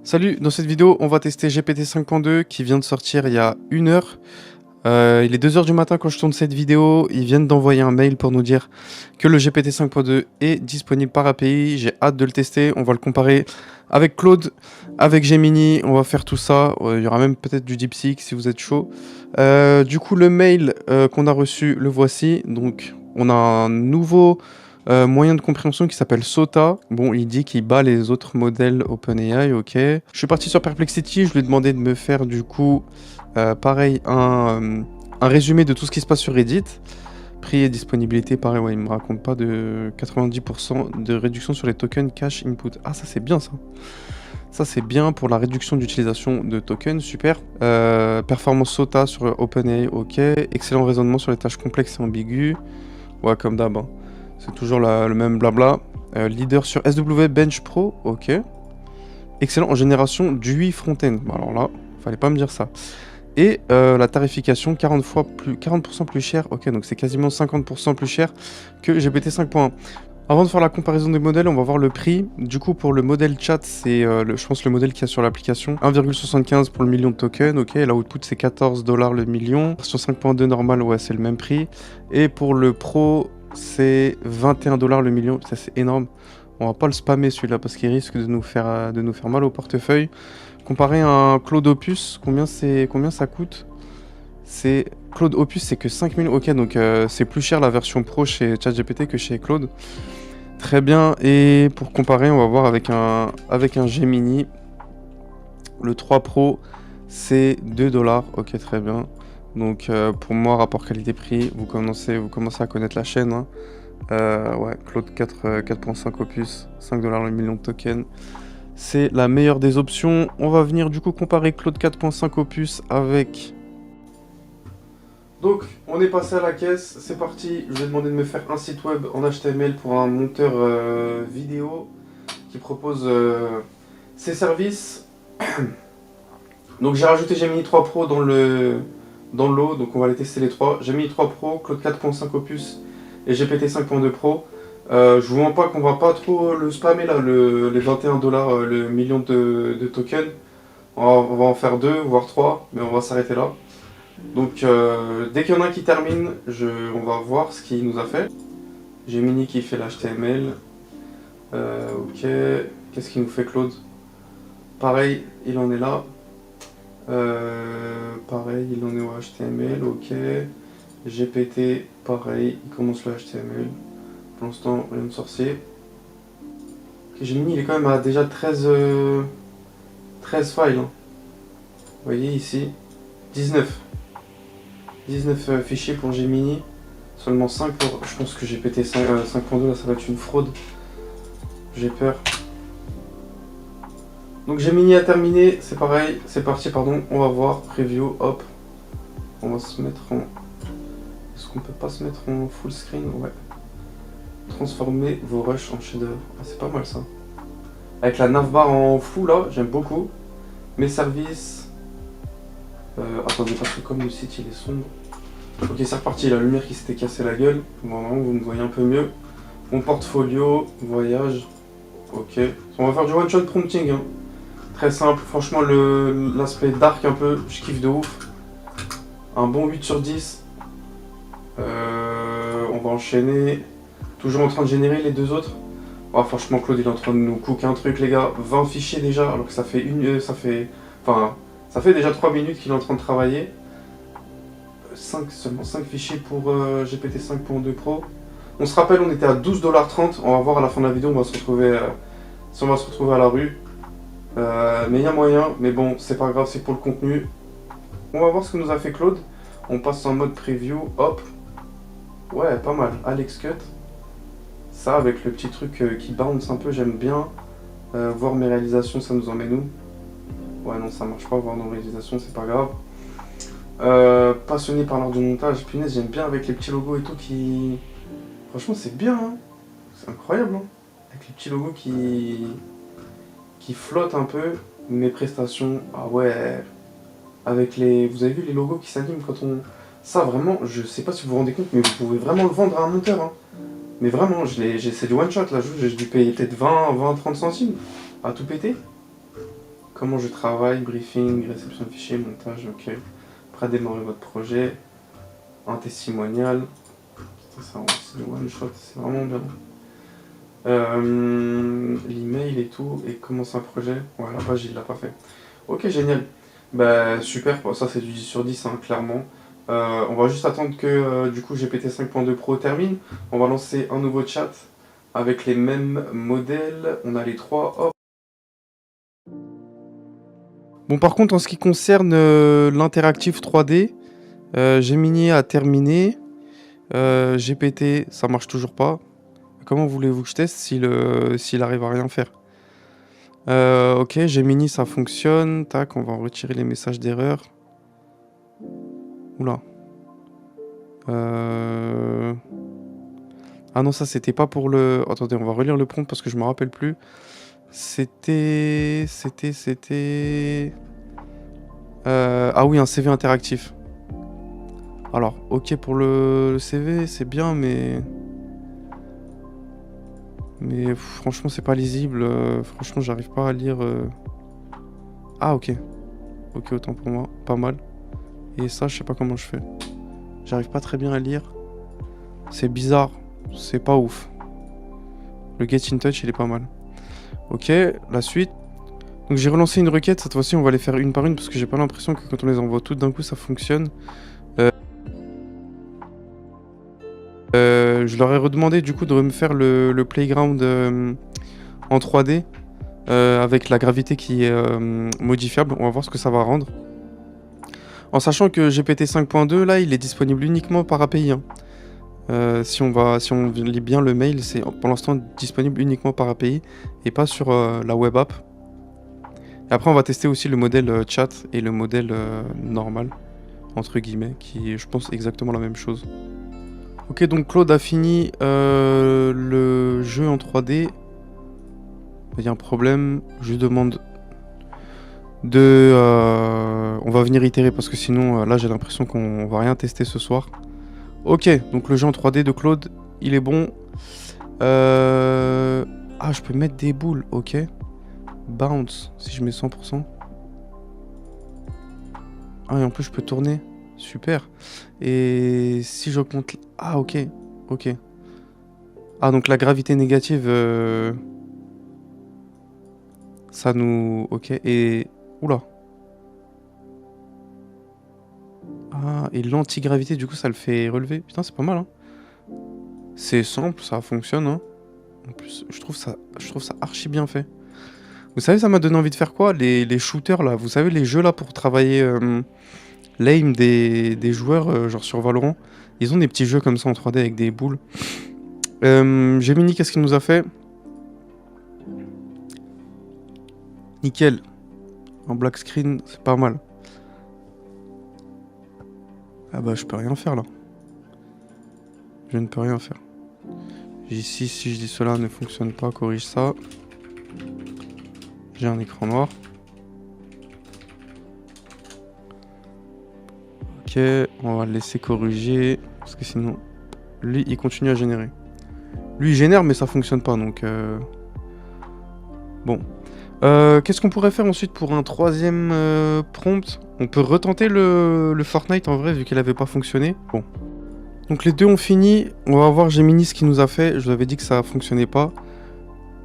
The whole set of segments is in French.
Salut, dans cette vidéo, on va tester GPT 5.2 qui vient de sortir il y a 1 heure. Il est 2 heures du matin quand je tourne cette vidéo. Ils viennent d'envoyer un mail pour nous dire que le GPT 5.2 est disponible par API. J'ai hâte de le tester. On va le comparer avec Claude, avec Gemini. On va faire tout ça. Il y aura même peut-être du DeepSeek si vous êtes chaud. Du coup, le mail qu'on a reçu, le voici. Donc, on a un nouveau moyen de compréhension qui s'appelle SOTA. Bon, il dit qu'il bat les autres modèles OpenAI, ok. Je suis parti sur Perplexity, je lui ai demandé de me faire du coup, pareil, un résumé de tout ce qui se passe sur Reddit. Prix et disponibilité, pareil, ouais, il me raconte pas de 90% de réduction sur les tokens cash input. Ah, ça c'est bien ça. Ça c'est bien pour la réduction d'utilisation de tokens, super. Performance SOTA sur OpenAI, ok. Excellent raisonnement sur les tâches complexes et ambiguës. Ouais, comme d'hab, hein. C'est toujours le même blabla. Leader sur SW Bench Pro, ok. Excellent en génération d'UI front-end. Bon, alors là, fallait pas me dire ça. Et la tarification 40% plus cher. Ok, donc c'est quasiment 50% plus cher que GPT 5.1. Avant de faire la comparaison des modèles, on va voir le prix. Du coup, pour le modèle chat, c'est je pense le modèle qu'il y a sur l'application. 1,75 pour le million de tokens, ok. L'output, c'est 14 $ le million. Sur 5.2 normal, ouais, c'est le même prix. Et pour le pro, c'est 21 $ le million. Ça, c'est énorme. On va pas le spammer celui-là parce qu'il risque de nous faire mal au portefeuille. Comparé à un Claude Opus, combien ça coûte? C'est Claude Opus, c'est que 5000. Ok, donc c'est plus cher la version pro chez ChatGPT que chez Claude. Très bien. Et pour comparer, on va voir avec un Gemini. Le 3 Pro, c'est 2 $. Ok, très bien. Donc pour moi, rapport qualité-prix, vous commencez à connaître la chaîne, hein. Ouais, Claude 4.5 Opus, 5 $ le million de tokens. C'est la meilleure des options. On va venir du coup comparer Claude 4.5 Opus avec... Donc, on est passé à la caisse, c'est parti. Je vais demander de me faire un site web en HTML pour un monteur vidéo qui propose ses services. Donc j'ai rajouté Gemini 3 Pro dans le lot, donc on va les tester les trois. Gemini 3 Pro, Claude 4.5 Opus et GPT 5.2 Pro. Je vous mens pas qu'on va pas trop le spammer là, les 21 $, le million de tokens. On va en faire 2, voire 3, mais on va s'arrêter là. Donc dès qu'il y en a un qui termine, on va voir ce qu'il nous a fait. Gemini qui fait l'HTML. Ok, qu'est-ce qu'il nous fait Claude? Pareil, il en est là. Pareil, il en est au HTML, ok. GPT, pareil, il commence le HTML. Pour l'instant, rien de sorcier. Ok, Gemini, il est quand même à déjà 13 files, hein. Vous voyez ici, 19 fichiers pour Gemini, seulement 5 pour... Je pense que GPT 5.2, là, ça va être une fraude. J'ai peur. Donc Gemini a terminé, c'est pareil, c'est parti, pardon, on va voir, preview, hop. On va se mettre en... Est-ce qu'on peut pas se mettre en full screen? Ouais. Transformer vos rushs en chef-d'œuvre. Ah, c'est pas mal ça. Avec la navbar en flou là, j'aime beaucoup. Mes services... attendez, parce que comme le site il est sombre... Ok, c'est reparti, la lumière qui s'était cassée la gueule. Voilà, vous me voyez un peu mieux. Mon portfolio, voyage. Ok. On va faire du one-shot prompting, hein. Très simple, franchement l'aspect dark un peu, je kiffe de ouf. Un bon 8 sur 10. On va enchaîner. Toujours en train de générer les deux autres. Oh, franchement Claude il est en train de nous cooker un truc les gars. 20 fichiers déjà, alors que ça fait déjà 3 minutes qu'il est en train de travailler. Seulement 5 fichiers pour GPT 5.2 Pro. On se rappelle, on était à 12,30 $. On va voir à la fin de la vidéo, on va se retrouver, si on va se retrouver à la rue. Mais il y a moyen, mais bon, c'est pas grave, c'est pour le contenu. On va voir ce que nous a fait Claude. On passe en mode preview, hop. Ouais, pas mal. Alex Cut. Ça, avec le petit truc qui bounce un peu, j'aime bien. Voir mes réalisations, ça nous emmène où? Ouais, non, ça marche pas, voir nos réalisations, c'est pas grave. Passionné par l'art du montage, punaise, j'aime bien avec les petits logos et tout qui... Franchement, c'est bien, hein. C'est incroyable, hein. Avec les petits logos qui flottent un peu. Mes prestations, ah ouais. Avec les... Vous avez vu les logos qui s'animent quand on... Ça, vraiment, je sais pas si vous vous rendez compte, mais vous pouvez vraiment le vendre à un monteur, hein. Mais vraiment, c'est du one shot, là, j'ai dû payer peut-être 20-30 centimes à tout péter. Comment je travaille, briefing, réception de fichiers, montage, ok. Prêt à démarrer votre projet. Un testimonial. Ça, c'est le one shot, c'est vraiment bien. L'email et tout, et commence un projet. Voilà, la page il l'a pas fait. Ok, génial. Bah super, bon, ça c'est du 10 sur 10, hein, clairement. On va juste attendre que du coup GPT 5.2 Pro termine. On va lancer un nouveau chat avec les mêmes modèles. On a les trois. Hop. Bon, par contre, en ce qui concerne l'interactif 3D, Gemini a terminé. GPT, ça marche toujours pas. Comment voulez-vous que je teste s'il arrive à rien faire? Ok, Gemini, ça fonctionne. Tac, on va en retirer les messages d'erreur. Oula. Ah non, ça c'était pas pour le... Attendez, on va relire le prompt parce que je me rappelle plus. C'était... Ah oui, un CV interactif. Alors, ok pour le CV, c'est bien, mais... franchement, c'est pas lisible. Franchement, j'arrive pas à lire... Ah, ok. Ok, autant pour moi. Pas mal. Et ça, je sais pas comment je fais. J'arrive pas très bien à lire. C'est bizarre. C'est pas ouf. Le Get in Touch, il est pas mal. Ok, la suite. Donc j'ai relancé une requête. Cette fois-ci, on va les faire une par une parce que j'ai pas l'impression que quand on les envoie toutes d'un coup, ça fonctionne. Je leur ai redemandé du coup de me faire le playground en 3D avec la gravité qui est modifiable. On va voir ce que ça va rendre. En sachant que GPT 5.2, là, il est disponible uniquement par API. Hein. Si on lit bien le mail, c'est pour l'instant disponible uniquement par API et pas sur la web app. Et après, on va tester aussi le modèle chat et le modèle normal, entre guillemets, qui est, je pense, exactement la même chose. Ok, donc Claude a fini le jeu en 3D. Il y a un problème, je lui demande de... on va venir itérer parce que sinon, là, j'ai l'impression qu'on va rien tester ce soir. Ok, donc le jeu en 3D de Claude, il est bon. Ah, je peux mettre des boules, ok. Bounce, si je mets 100%. Ah, et en plus, je peux tourner. Super. Et si j'augmente... Ah, ok. Ok. Ah, donc la gravité négative... ça nous... Ok. Et... Oula. Ah, et l'antigravité, du coup, ça le fait relever. Putain, c'est pas mal, hein. C'est simple, ça fonctionne, hein. En plus, je trouve ça archi bien fait. Vous savez, ça m'a donné envie de faire quoi? Les shooters, là. Vous savez, les jeux, là, pour travailler l'aim des joueurs, genre sur Valorant. Ils ont des petits jeux comme ça en 3D avec des boules. Gemini, qu'est-ce qu'il nous a fait? Nickel. En black screen, c'est pas mal. Ah bah, je peux rien faire, là. Je ne peux rien faire. Ici, si je dis cela ne fonctionne pas, corrige ça. J'ai un écran noir. Ok, on va le laisser corriger. Parce que sinon, lui, il continue à générer. Lui, il génère, mais ça fonctionne pas, donc... Bon. Qu'est-ce qu'on pourrait faire ensuite pour un troisième prompt? On peut retenter le Fortnite, en vrai, vu qu'il avait pas fonctionné. Bon. Donc les deux ont fini. On va voir Gemini ce qu'il nous a fait. Je lui avais dit que ça fonctionnait pas.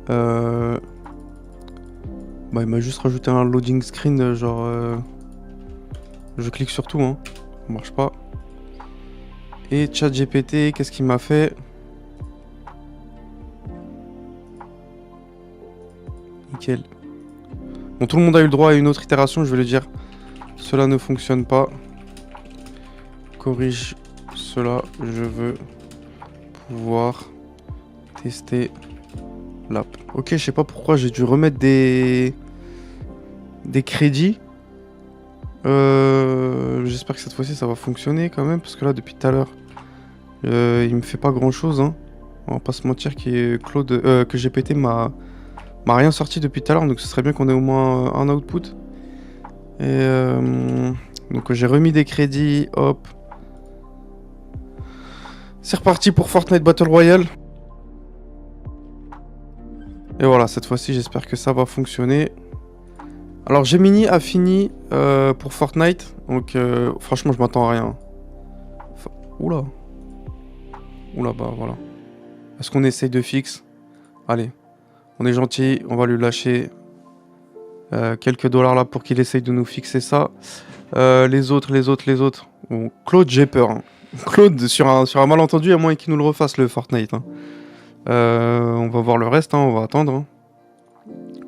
Bah, il m'a juste rajouté un loading screen, genre... Je clique sur tout, hein. Ça marche pas. Et ChatGPT, qu'est-ce qu'il m'a fait? Nickel. Bon, tout le monde a eu le droit à une autre itération, je vais lui dire. Cela ne fonctionne pas. Corrige cela, je veux pouvoir tester l'app. Ok, je sais pas pourquoi j'ai dû remettre des crédits. J'espère que cette fois-ci ça va fonctionner quand même, parce que là depuis tout à l'heure, il me fait pas grand-chose. Hein. On va pas se mentir que GPT m'a rien sorti depuis tout à l'heure, donc ce serait bien qu'on ait au moins un output. Et donc j'ai remis des crédits, hop. C'est reparti pour Fortnite Battle Royale. Et voilà, cette fois-ci, j'espère que ça va fonctionner. Alors Gemini a fini pour Fortnite, donc franchement je m'attends à rien. Oula. Oula bah voilà. Est-ce qu'on essaye de fixe? Allez, on est gentil, on va lui lâcher quelques dollars là pour qu'il essaye de nous fixer ça. Les autres. Bon, Claude, j'ai peur, hein. Claude, sur un malentendu, à moins qu'il nous le refasse le Fortnite, hein. On va voir le reste, hein, on va attendre, hein.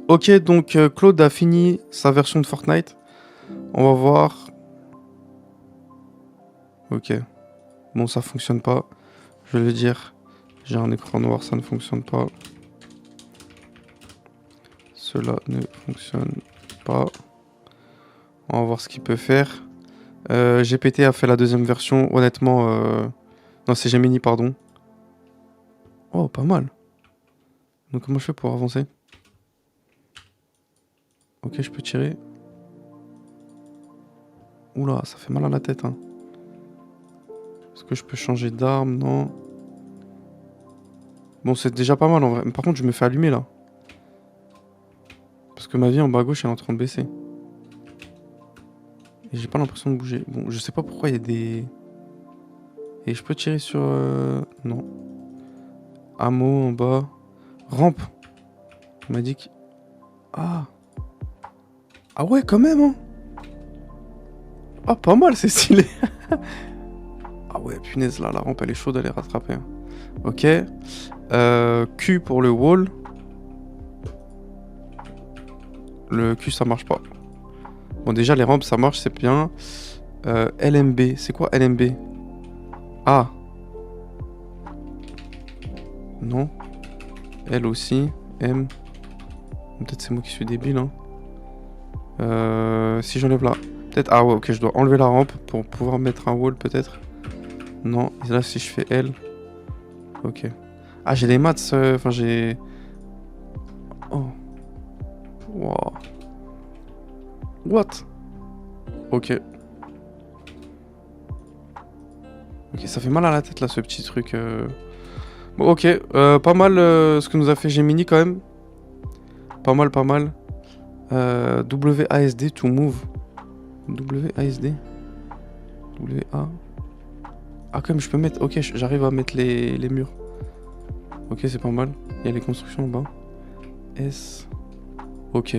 Ok, donc Claude a fini sa version de Fortnite. On va voir. Ok. Bon, ça fonctionne pas. Je vais le dire. J'ai un écran noir, ça ne fonctionne pas. Cela ne fonctionne pas. On va voir ce qu'il peut faire. GPT a fait la deuxième version. Honnêtement, non, c'est Gemini, pardon. Oh, pas mal. Donc, comment je fais pour avancer? Ok, je peux tirer. Oula, ça fait mal à la tête, hein. Est-ce que je peux changer d'arme? Non. Bon, c'est déjà pas mal en vrai. Mais par contre, je me fais allumer là. Parce que ma vie en bas à gauche est en train de baisser. Et j'ai pas l'impression de bouger. Bon, je sais pas pourquoi il y a des... Et je peux tirer sur... Non. Hameau en bas. Rampe. On m'a dit que... Ah. Ah ouais, quand même, hein. Ah, pas mal, c'est stylé. Ah ouais, punaise, là, la rampe, elle est chaude à les rattraper, hein. Ok. Q pour le wall. Le Q, ça marche pas. Bon, déjà, les rampes, ça marche, c'est bien. LMB. C'est quoi LMB? Ah. Non. L aussi. M. Peut-être c'est moi qui suis débile, hein. Si j'enlève là. Peut-être... Ah ouais, ok, je dois enlever la rampe pour pouvoir mettre un wall, peut-être. Non. Et là, si je fais L... Ok. Ah, j'ai les maths, enfin j'ai... Oh. Wow. What? Ok. Ok, ça fait mal à la tête là, ce petit truc. Bon, ok. Pas mal ce que nous a fait Gemini quand même. Pas mal, pas mal. WASD to move. WASD. WA. Ah, quand même, je peux mettre... Ok, j'arrive à mettre les murs. Ok, c'est pas mal. Il y a les constructions en bas. S. Ok.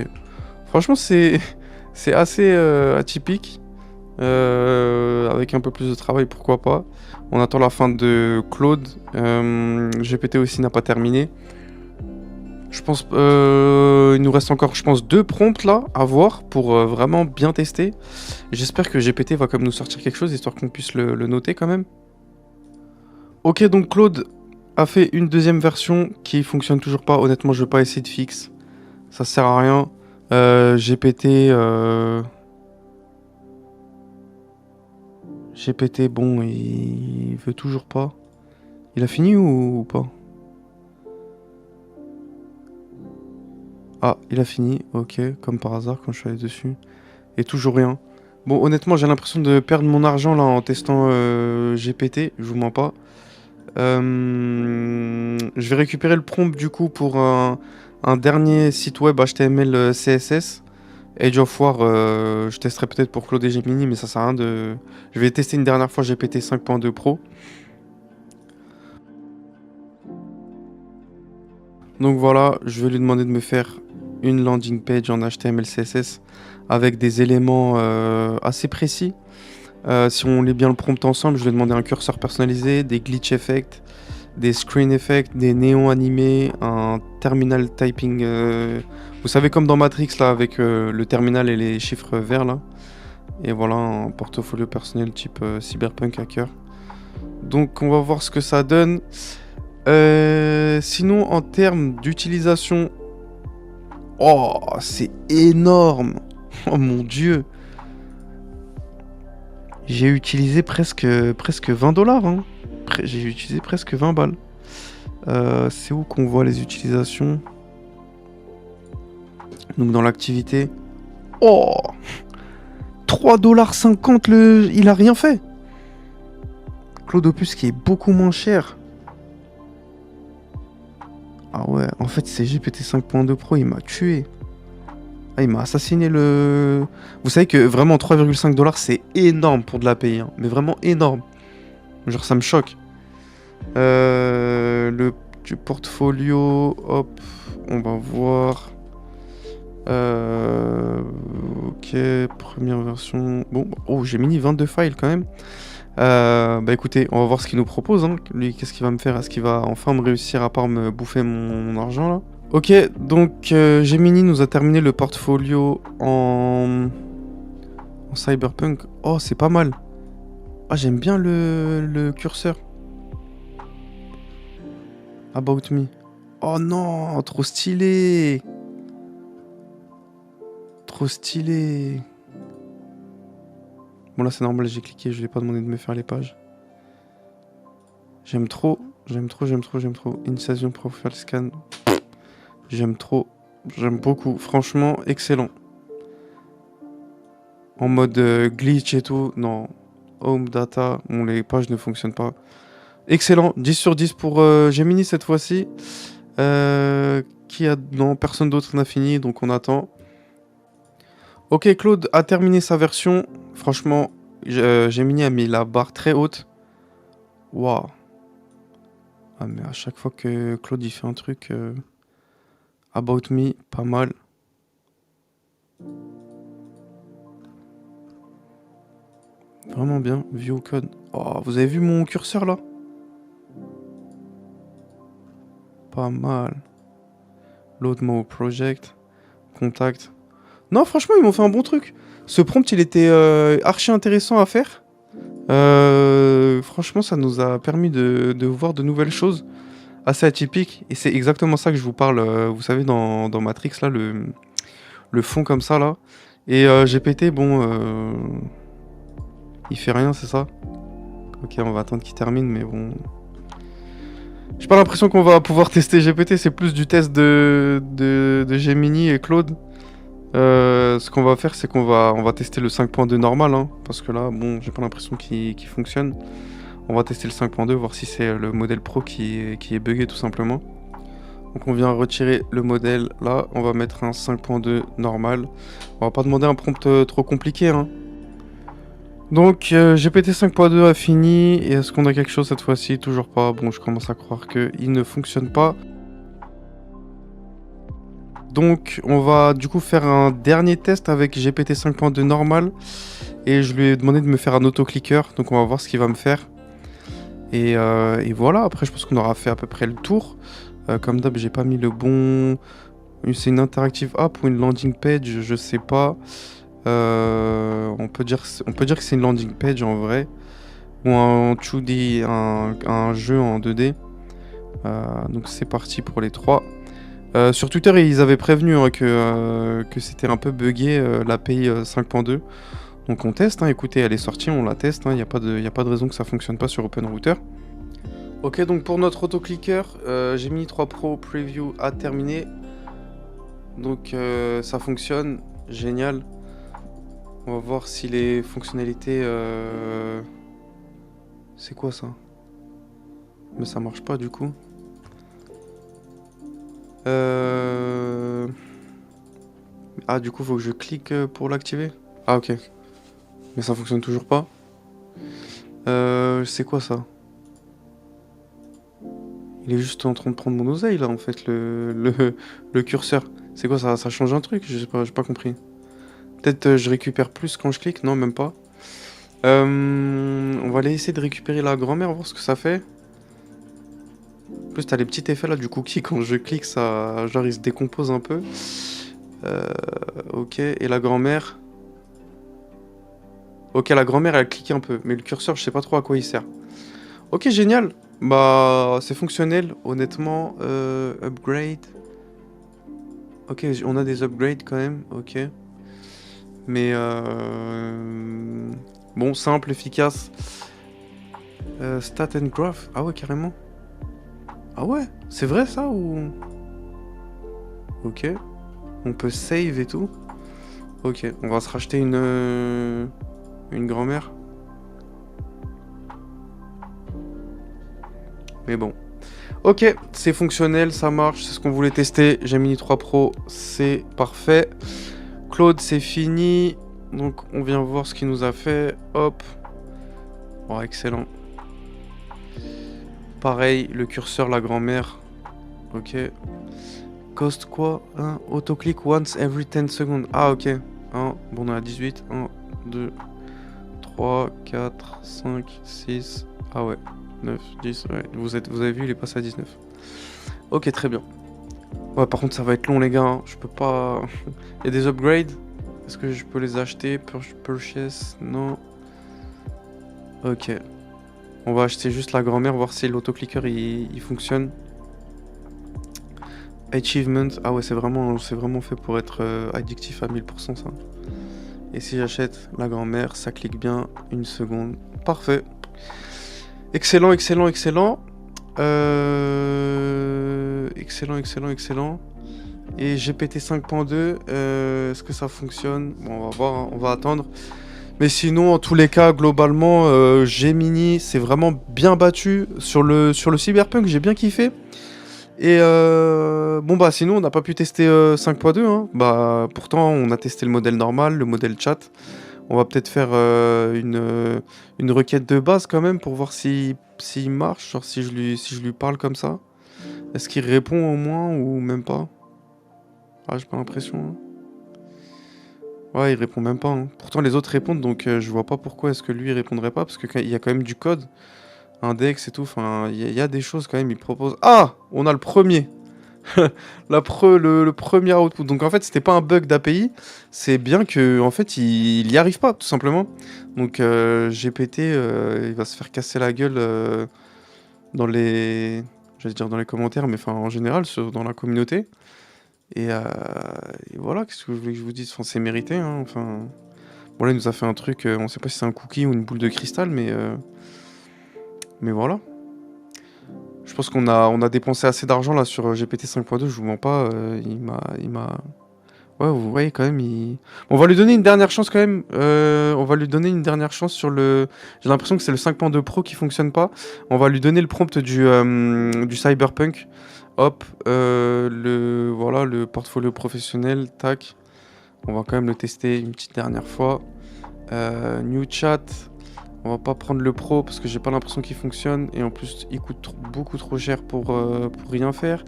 Franchement, c'est assez atypique. Avec un peu plus de travail, pourquoi pas. On attend la fin de Claude. GPT aussi n'a pas terminé. Je pense il nous reste encore, je pense, 2 prompts là à voir pour vraiment bien tester. J'espère que GPT va quand même nous sortir quelque chose, histoire qu'on puisse le noter quand même. Ok, donc Claude a fait une deuxième version qui fonctionne toujours pas. Honnêtement, je vais pas essayer de fixe. Ça sert à rien. GPT... GPT, bon, il veut toujours pas. Il a fini ou pas? Ah, il a fini, ok, comme par hasard quand je suis allé dessus. Et toujours rien. Bon, honnêtement, j'ai l'impression de perdre mon argent là en testant GPT, je vous mens pas. Je vais récupérer le prompt du coup pour un dernier site web HTML CSS. Age of War, je testerai peut-être pour Claude et Gemini, mais ça sert à rien de... Je vais tester une dernière fois GPT 5.2 Pro. Donc voilà, je vais lui demander de me faire une landing page en HTML CSS avec des éléments assez précis. Si on lit bien le prompt ensemble, je vais demander un curseur personnalisé, des glitch effects, des screen effects, des néons animés, un terminal typing. Vous savez, comme dans Matrix là, avec le terminal et les chiffres verts là. Et voilà, un portfolio personnel type cyberpunk hacker. Donc on va voir ce que ça donne. Sinon, en termes d'utilisation... Oh, c'est énorme. Oh mon dieu. J'ai utilisé presque 20 $, hein. J'ai utilisé presque 20 balles. C'est où qu'on voit les utilisations? Donc dans l'activité. Oh, 3,50 $, il a rien fait. Claude Opus qui est beaucoup moins cher. Ah ouais, en fait c'est GPT 5.2 Pro, il m'a tué. Ah, il m'a assassiné le... Vous savez que vraiment 3,5 $, c'est énorme pour de la l'API, hein. Mais vraiment énorme. Genre, ça me choque. Le du portfolio, hop, on va voir. Ok, première version. Bon, oh, j'ai mis 22 files quand même. Bah écoutez, on va voir ce qu'il nous propose, hein. Lui, qu'est-ce qu'il va me faire? Est-ce qu'il va enfin me réussir à part me bouffer mon argent là? Ok, donc Gemini nous a terminé le portfolio en Cyberpunk. Oh, c'est pas mal. Ah, j'aime bien le curseur. About me. Oh non, trop stylé. Trop stylé. Bon là c'est normal, j'ai cliqué, je lui ai pas demandé de me faire les pages. J'aime trop, j'aime trop, j'aime trop, j'aime trop. Initiation profile scan. J'aime trop, j'aime beaucoup. Franchement, excellent. En mode glitch et tout, non. Home data, bon les pages ne fonctionnent pas. Excellent, 10 sur 10 pour Gemini cette fois-ci. Qui a... Non, personne d'autre n'a fini, donc on attend. Ok, Claude a terminé sa version. Franchement, Gemini a mis la barre très haute. Waouh. Ah, mais à chaque fois que Claude il fait un truc... About me, pas mal. Vraiment bien. View code. Oh, vous avez vu mon curseur là? Pas mal. Load more project. Contact. Non, franchement, ils m'ont fait un bon truc. Ce prompt, il était archi intéressant à faire. Franchement, ça nous a permis de voir de nouvelles choses assez atypiques. Et c'est exactement ça que je vous parle, vous savez, dans Matrix, là, le fond comme ça, là. Et GPT, bon, il fait rien, c'est ça? Ok, on va attendre qu'il termine, mais bon... J'ai pas l'impression qu'on va pouvoir tester GPT, c'est plus du test de Gemini et Claude. Ce qu'on va faire, c'est on va tester le 5.2 normal, hein, parce que là, bon, j'ai pas l'impression qu'il fonctionne. On va tester le 5.2, voir si c'est le modèle Pro qui est bugué tout simplement. Donc on vient retirer le modèle là, on va mettre un 5.2 normal. On va pas demander un prompt trop compliqué, hein. Donc GPT 5.2 a fini, et est-ce qu'on a quelque chose cette fois-ci? Toujours pas, bon je commence à croire qu'il ne fonctionne pas. Donc on va du coup faire un dernier test avec GPT 5.2 normal. Et je lui ai demandé de me faire un autoclicker, donc on va voir ce qu'il va me faire. Et voilà, après je pense qu'on aura fait à peu près le tour. Comme d'hab, j'ai pas mis le bon... C'est une interactive app ou une landing page, je sais pas. On peut dire que c'est une landing page en vrai. Ou un 2D, un jeu en 2D. Donc c'est parti pour les trois. Sur Twitter, ils avaient prévenu hein, que c'était un peu buggé l'API 5.2. Donc on teste, hein. Écoutez, elle est sortie, on la teste, il n'y a pas de raison que ça fonctionne pas sur OpenRouter. Ok, donc pour notre autoclicker, Gemini 3 Pro Preview a terminé. Donc ça fonctionne, génial. On va voir si les fonctionnalités... C'est quoi ça? Mais ça marche pas du coup. Ah, du coup, faut que je clique pour l'activer? Ah, ok. Mais ça fonctionne toujours pas. C'est quoi ça? Il est juste en train de prendre mon oseille là en fait, le curseur. C'est quoi ça? Ça change un truc? J'ai pas compris. Peut-être je récupère plus quand je clique? Non, même pas. On va aller essayer de récupérer la grand-mère, voir ce que ça fait. En plus, t'as les petits effets là du cookie, quand je clique, ça, genre il se décompose un peu. Ok, et la grand-mère... Ok, la grand-mère elle clique un peu, mais le curseur, je sais pas trop à quoi il sert. Ok, génial. Bah, c'est fonctionnel, honnêtement. Upgrade. Ok, on a des upgrades quand même, ok. Mais bon, simple, efficace. Stat and graph. Ah ouais, carrément. Ah ouais, c'est vrai ça ou... Ok. On peut save et tout. Ok, on va se racheter une grand-mère. Mais bon. Ok, c'est fonctionnel, ça marche, c'est ce qu'on voulait tester. Gemini 3 Pro, c'est parfait. Claude, c'est fini. Donc, on vient voir ce qu'il nous a fait. Hop. Oh, excellent. Pareil, le curseur, la grand-mère. Ok. Cost quoi hein? Autoclick once every 10 seconds. Ah, ok. Bon, on est à 18. 1, 2, 3, 4, 5, 6. Ah ouais. 9, 10. Ouais. Vous avez vu, il est passé à 19. Ok, très bien. Ouais, par contre, ça va être long, les gars. Hein. Je peux pas. Il y a des upgrades. Est-ce que je peux les acheter? Purchase? Non. Ok. On va acheter juste la grand-mère, voir si l'autoclicker il fonctionne. Achievement. Ah ouais, c'est vraiment fait pour être addictif à 1000% ça. Et si j'achète la grand-mère, ça clique bien. 1 seconde. Parfait. Excellent, excellent, excellent. Excellent, excellent, excellent. Et GPT 5.2, est-ce que ça fonctionne? Bon, on va voir, hein, on va attendre. Mais sinon, en tous les cas, globalement, Gemini, c'est vraiment bien battu. Sur le Cyberpunk, j'ai bien kiffé. Et bon, bah, sinon, on n'a pas pu tester 5.2. Hein. Bah, pourtant, on a testé le modèle normal, le modèle chat. On va peut-être faire une requête de base quand même pour voir s'il marche. Genre, si je lui parle comme ça. Est-ce qu'il répond au moins ou même pas? Ah, j'ai pas l'impression. Hein. Ouais, il répond même pas. Hein. Pourtant, les autres répondent, donc je vois pas pourquoi est-ce que lui il répondrait pas, parce qu'il y a quand même du code, index et tout. Enfin, il y a des choses quand même. Il propose. Ah, on a le premier, le premier output. Donc en fait, c'était pas un bug d'API, c'est bien que en fait il y arrive pas, tout simplement. Donc GPT, il va se faire casser la gueule dans les, j'allais dire dans les commentaires, mais enfin en général dans la communauté. Et voilà, qu'est-ce que je voulais que je vous dise? Enfin, c'est mérité, hein, enfin... Bon, là, il nous a fait un truc, on sait pas si c'est un cookie ou une boule de cristal, mais voilà. Je pense on a dépensé assez d'argent, là, sur GPT 5.2, je vous mens pas, il m'a... Ouais, vous voyez, quand même, on va lui donner une dernière chance, quand même. On va lui donner une dernière chance sur le... J'ai l'impression que c'est le 5.2 Pro qui fonctionne pas. On va lui donner le prompt du Cyberpunk. Hop, voilà, le portfolio professionnel, tac. On va quand même le tester une petite dernière fois. New chat, on va pas prendre le pro parce que j'ai pas l'impression qu'il fonctionne. Et en plus, il coûte beaucoup trop cher pour rien faire.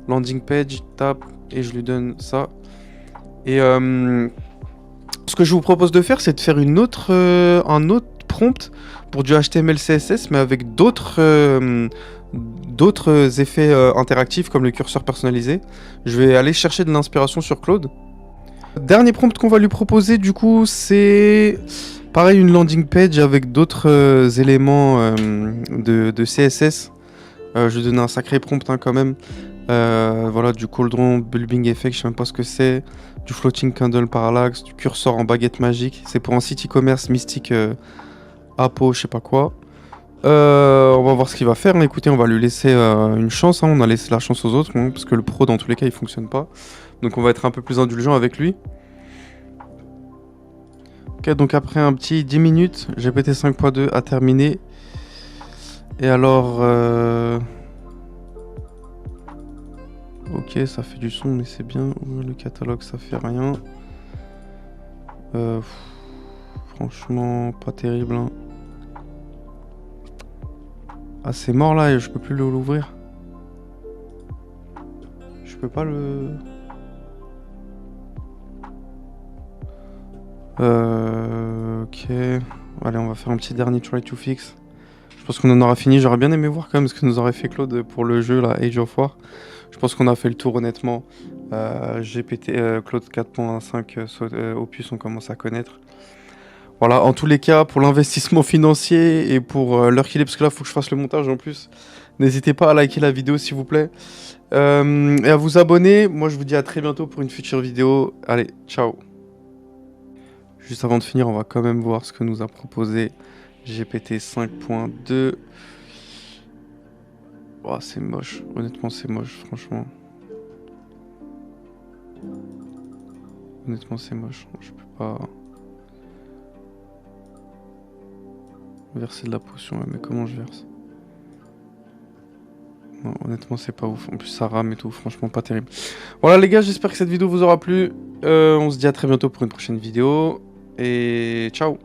Landing page, tap, et je lui donne ça. Et ce que je vous propose de faire, c'est de faire un autre prompt pour du HTML CSS, mais avec d'autres effets interactifs comme le curseur personnalisé. Je vais aller chercher de l'inspiration sur Claude. Dernier prompt qu'on va lui proposer, du coup, c'est pareil, une landing page avec d'autres éléments de CSS. Je vais donner un sacré prompt hein, quand même. Voilà, du cauldron, bulbing effect, je sais même pas ce que c'est. Du floating candle parallax, du curseur en baguette magique. C'est pour un site e-commerce mystique Apo, je sais pas quoi. On va voir ce qu'il va faire. Hein. Écoutez, on va lui laisser une chance. Hein. On a laissé la chance aux autres, hein, parce que le pro, dans tous les cas, il fonctionne pas. Donc on va être un peu plus indulgent avec lui. Ok, donc après un petit 10 minutes, GPT 5.2 a terminé. Et alors... Ok, ça fait du son, mais c'est bien. Ouvrir le catalogue, ça fait rien. Franchement, pas terrible. Hein. Ah, c'est mort là et je peux plus l'ouvrir. Je peux pas le... Ok. Allez, on va faire un petit dernier try to fix. Je pense qu'on en aura fini. J'aurais bien aimé voir quand même ce que nous aurait fait Claude pour le jeu, là, Age of War. Je pense qu'on a fait le tour, honnêtement. Claude 4.5 Opus, on commence à connaître. Voilà, en tous les cas, pour l'investissement financier et pour l'heure qu'il est, parce que là, il faut que je fasse le montage en plus. N'hésitez pas à liker la vidéo, s'il vous plaît. Et à vous abonner. Moi, je vous dis à très bientôt pour une future vidéo. Allez, ciao. Juste avant de finir, on va quand même voir ce que nous a proposé GPT 5.2. Oh, c'est moche. Honnêtement, c'est moche, franchement. Honnêtement, c'est moche. Je peux pas... Verser de la potion, mais comment je verse? Non, honnêtement, c'est pas ouf. En plus, ça rame et tout. Franchement, pas terrible. Voilà, les gars, j'espère que cette vidéo vous aura plu. on se dit à très bientôt pour une prochaine vidéo. Et ciao.